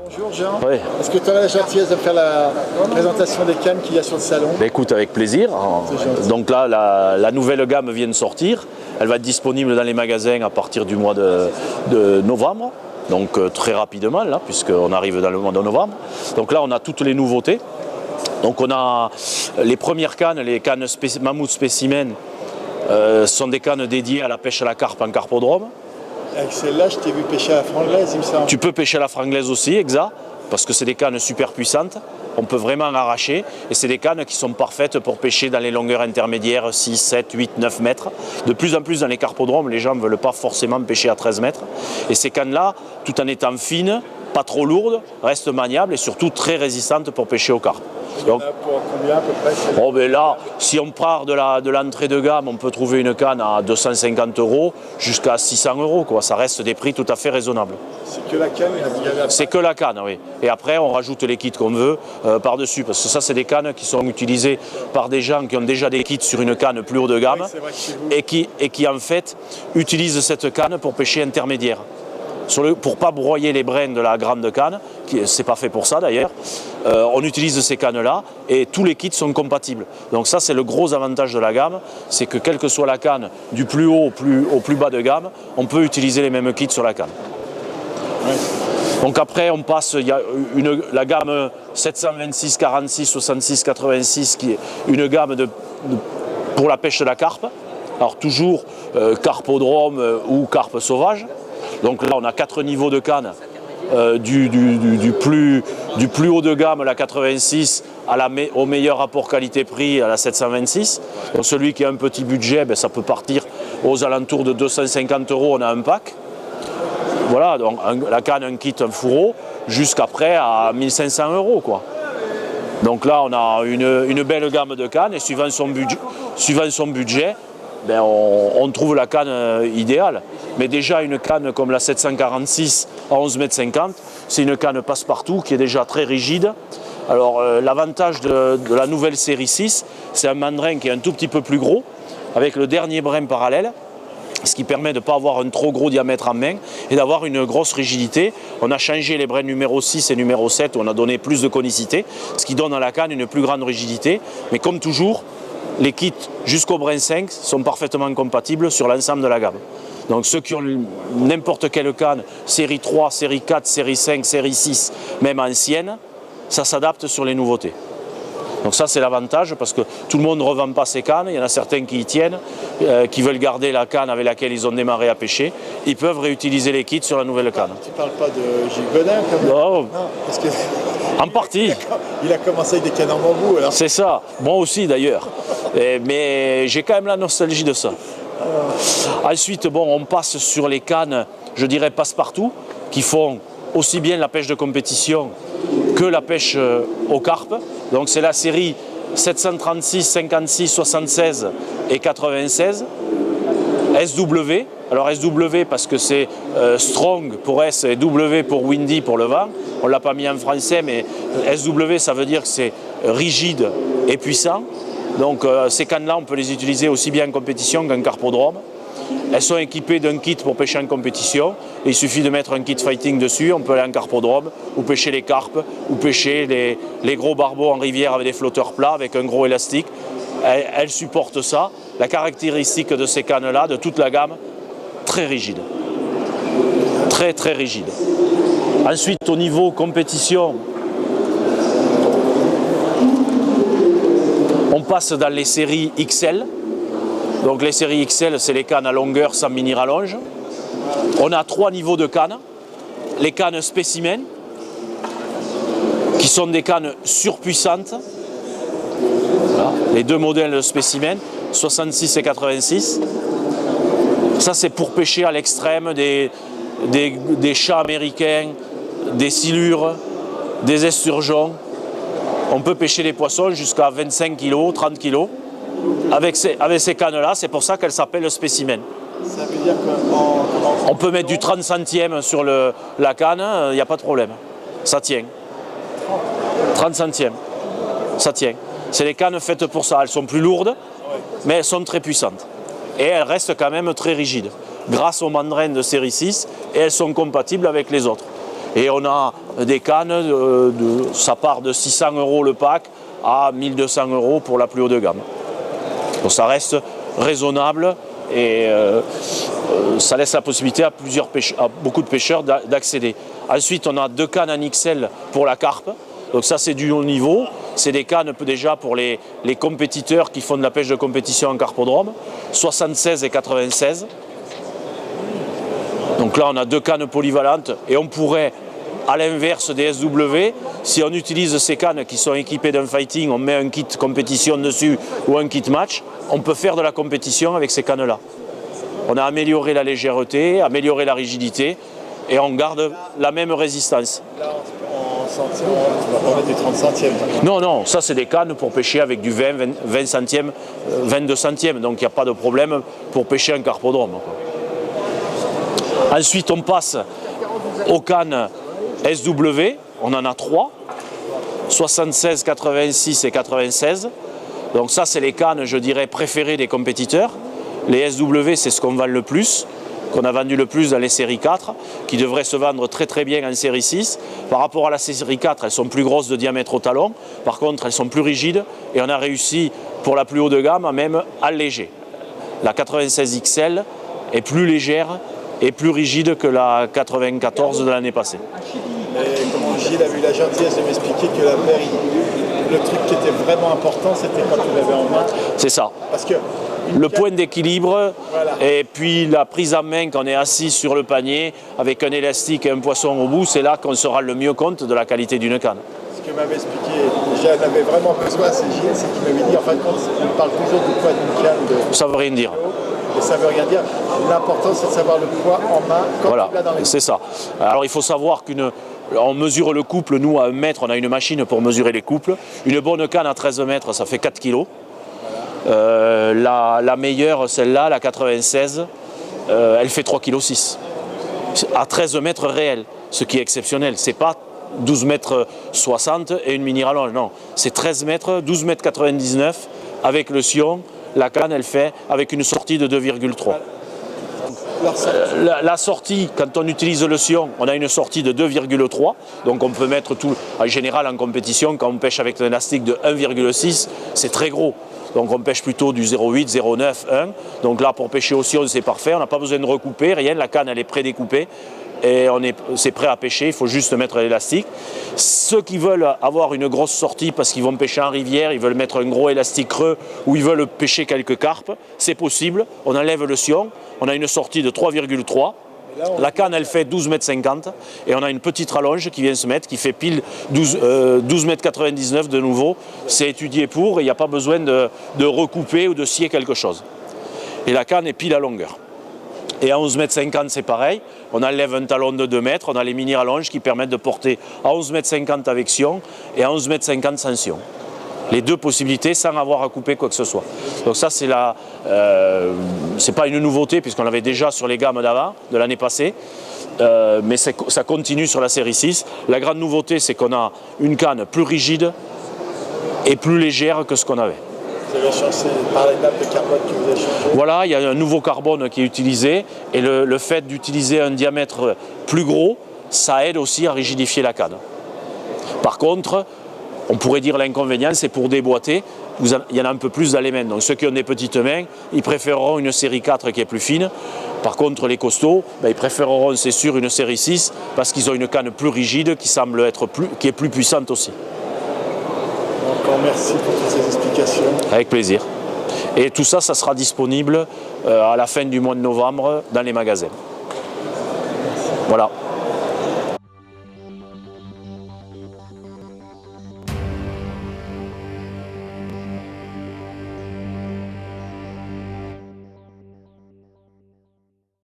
Bonjour Jean, Oui. est-ce que tu aurais la gentillesse de faire la présentation des cannes qu'il y a sur le salon? Ben écoute, avec plaisir. Donc là, la nouvelle gamme vient de sortir. Elle va être disponible dans les magasins à partir du mois de novembre. Donc très rapidement, là, puisqu'on arrive dans le mois de novembre. Donc là, on a toutes les nouveautés. Donc on a les premières cannes, les cannes Mammouth Spécimen, sont des cannes dédiées à la pêche à la carpe en carpodrome. Avec celle-là, je t'ai vu pêcher à la franglaise, il me semble. Tu peux pêcher à la franglaise aussi, exact, parce que c'est des cannes super puissantes. On peut vraiment arracher et c'est des cannes qui sont parfaites pour pêcher dans les longueurs intermédiaires 6, 7, 8, 9 mètres. De plus en plus dans les carpodromes, les gens ne veulent pas forcément pêcher à 13 mètres. Et ces cannes-là, tout en étant fines, pas trop lourdes, restent maniables et surtout très résistantes pour pêcher au carpe. Donc, pour combien à peu près? Oh ben là, si on part de l'entrée de gamme, on peut trouver une canne à 250 € jusqu'à 600 €, quoi. Ça reste des prix tout à fait raisonnables. C'est que la canne? C'est que la canne, oui. Et après, on rajoute les kits qu'on veut par-dessus. Parce que ça, c'est des cannes qui sont utilisées par des gens qui ont déjà des kits sur une canne plus haut de gamme, oui, et qui, en fait, utilisent cette canne pour pêcher intermédiaire. Pour ne pas broyer les brins de la grande canne, c'est pas fait pour ça d'ailleurs, on utilise ces cannes-là et tous les kits sont compatibles. Donc ça, c'est le gros avantage de la gamme, c'est que quelle que soit la canne, du plus haut au plus bas de gamme, on peut utiliser les mêmes kits sur la canne. Oui. Donc après, on passe, il y a la gamme 726, 46, 66, 86, qui est une gamme pour la pêche de la carpe. Alors toujours carpodrome ou carpe sauvage. Donc là, on a 4 niveaux de cannes, du plus haut de gamme, la 86, au meilleur rapport qualité-prix, à la 726. Donc celui qui a un petit budget, ben, ça peut partir aux alentours de 250 €, on a un pack. Voilà, donc la canne, un kit, un fourreau, jusqu'après à 1500 €, quoi. Donc là, on a une belle gamme de cannes et suivant son budget, ben on trouve la canne idéale. Mais déjà une canne comme la 746 à 11,50 m, c'est une canne passe-partout qui est déjà très rigide. Alors l'avantage de la nouvelle série 6, c'est un mandrin qui est un tout petit peu plus gros, avec le dernier brin parallèle, ce qui permet de ne pas avoir un trop gros diamètre en main et d'avoir une grosse rigidité. On a changé les brins numéro 6 et numéro 7, où on a donné plus de conicité, ce qui donne à la canne une plus grande rigidité. Mais comme toujours, les kits jusqu'au brin 5 sont parfaitement compatibles sur l'ensemble de la gamme. Donc ceux qui ont n'importe quelle canne, série 3, série 4, série 5, série 6, même ancienne, ça s'adapte sur les nouveautés. Donc ça, c'est l'avantage, parce que tout le monde ne revend pas ses cannes. Il y en a certains qui y tiennent, qui veulent garder la canne avec laquelle ils ont démarré à pêcher. Ils peuvent réutiliser les kits sur la nouvelle canne. Tu ne parles pas de Gilles Godin quand même? Non, parce que en partie. Il a commencé avec des cannes en bambou, alors. C'est ça, moi aussi d'ailleurs. Mais j'ai quand même la nostalgie de ça. Ensuite, bon, on passe sur les cannes, je dirais passe-partout, qui font aussi bien la pêche de compétition que la pêche au carpe. Donc c'est la série 736, 56, 76 et 96. SW, alors SW parce que c'est Strong pour S et W pour Windy pour le vent. On ne l'a pas mis en français, mais SW ça veut dire que c'est rigide et puissant. Donc ces cannes-là, on peut les utiliser aussi bien en compétition qu'en carpodrome. Elles sont équipées d'un kit pour pêcher en compétition. Et il suffit de mettre un kit fighting dessus, on peut aller en carpodrome, ou pêcher les carpes, ou pêcher les gros barbeaux en rivière avec des flotteurs plats, avec un gros élastique. Elles supportent ça. La caractéristique de ces cannes-là, de toute la gamme, très rigide. Très très rigide. Ensuite, au niveau compétition, on passe dans les séries XL. Donc les séries XL, c'est les cannes à longueur sans mini rallonge. On a 3 niveaux de cannes. Les cannes spécimen, qui sont des cannes surpuissantes. Voilà. Les 2 modèles spécimen, 66 et 86. Ça, c'est pour pêcher à l'extrême des chats américains, des silures, des esturgeons. On peut pêcher les poissons jusqu'à 25 kg, 30 kg. Avec ces cannes-là, c'est pour ça qu'elles s'appellent spécimen. Ça veut dire on peut mettre du 30 centièmes sur la canne, il n'y a pas de problème. Ça tient. 30 centièmes, ça tient. C'est des cannes faites pour ça. Elles sont plus lourdes, mais elles sont très puissantes. Et elles restent quand même très rigides, grâce aux mandrins de série 6, et elles sont compatibles avec les autres. Et on a des cannes, ça part de 600 € le pack à 1200 € pour la plus haut de gamme. Donc ça reste raisonnable et ça laisse la possibilité à beaucoup de pêcheurs d'accéder. Ensuite, on a 2 cannes en XL pour la carpe. Donc ça, c'est du haut niveau. C'est des cannes déjà pour les compétiteurs qui font de la pêche de compétition en carpodrome, 76 et 96. Donc là, on a 2 cannes polyvalentes et on pourrait, à l'inverse des SW, si on utilise ces cannes qui sont équipées d'un fighting, on met un kit compétition dessus ou un kit match, on peut faire de la compétition avec ces cannes-là. On a amélioré la légèreté, amélioré la rigidité et on garde la même résistance. Là, en centième, tu vas pas mettre du 30 centièmes. Non, non, ça c'est des cannes pour pêcher avec du 20 centièmes, 22 centièmes, donc il n'y a pas de problème pour pêcher un carpodrome, quoi. Ensuite, on passe aux cannes SW, on en a 3, 76, 86 et 96. Donc ça, c'est les cannes, je dirais, préférées des compétiteurs. Les SW, c'est ce qu'on vend le plus, qu'on a vendu le plus dans les séries 4, qui devraient se vendre très très bien en série 6. Par rapport à la série 4, elles sont plus grosses de diamètre au talon. Par contre, elles sont plus rigides et on a réussi, pour la plus haut de gamme, à même alléger. La 96 XL est plus légère et plus rigide que la 94 de l'année passée. Mais comment Gilles a eu la gentillesse de m'expliquer que la paire, le truc qui était vraiment important, c'était quand tu l'avais en main. C'est ça. Parce que le point d'équilibre, voilà. Et puis la prise en main quand on est assis sur le panier avec un élastique et un poisson au bout, c'est là qu'on se rend le mieux compte de la qualité d'une canne. Ce que m'avait expliqué, j'en avais vraiment besoin, c'est Gilles, c'est qu'il m'avait dit, en fin de compte, on parle toujours du poids d'une canne de... Ça veut rien dire. Et ça veut rien dire. L'important, c'est de savoir le poids en main quand voilà, tu l'as dans les mains. C'est ça. Alors il faut savoir on mesure le couple, nous à 1 mètre, on a une machine pour mesurer les couples. Une bonne canne à 13 mètres, ça fait 4 kg. La meilleure, celle-là, la 96, elle fait 3,6 kg. À 13 mètres réels, ce qui est exceptionnel. C'est pas 12 mètres 60 et une mini rallonge, non. C'est 13 mètres, 12 mètres 99 avec le sion. La canne, elle fait avec une sortie de 2,3. La sortie, quand on utilise le sion, on a une sortie de 2,3. Donc on peut mettre tout. En général, en compétition, quand on pêche avec un élastique de 1,6, c'est très gros. Donc on pêche plutôt du 0,8, 0,9, 1. Donc là, pour pêcher au sion, c'est parfait. On n'a pas besoin de recouper, rien. La canne, elle est prédécoupée. Et c'est prêt à pêcher, il faut juste mettre l'élastique. Ceux qui veulent avoir une grosse sortie parce qu'ils vont pêcher en rivière, ils veulent mettre un gros élastique creux ou ils veulent pêcher quelques carpes, c'est possible. On enlève le sion, on a une sortie de 3,3. La canne, elle fait 12,50 m et on a une petite rallonge qui vient se mettre, qui fait pile 12,99 m de nouveau. C'est étudié pour et il n'y a pas besoin de recouper ou de scier quelque chose. Et la canne est pile à longueur. Et à 11,50 m, c'est pareil. On enlève un talon de 2 mètres. On a les mini-rallonges qui permettent de porter à 11,50 m avec sion et à 11,50 m sans sion. Les deux possibilités sans avoir à couper quoi que ce soit. Donc ça, c'est pas une nouveauté puisqu'on l'avait déjà sur les gammes d'avant, de l'année passée. Mais ça continue sur la série 6. La grande nouveauté, c'est qu'on a une canne plus rigide et plus légère que ce qu'on avait. Vous avez changé par les nappes de carbone que vous avez changé. Voilà, il y a un nouveau carbone qui est utilisé et le fait d'utiliser un diamètre plus gros, ça aide aussi à rigidifier la canne. Par contre, on pourrait dire l'inconvénient, c'est pour déboîter, il y en a un peu plus dans les mains. Donc ceux qui ont des petites mains, ils préféreront une série 4 qui est plus fine. Par contre, les costauds, ils préféreront, c'est sûr, une série 6 parce qu'ils ont une canne plus rigide qui semble qui est plus puissante aussi. Encore merci pour toutes ces explications. Avec plaisir. Et tout ça, ça sera disponible à la fin du mois de novembre dans les magasins. Voilà.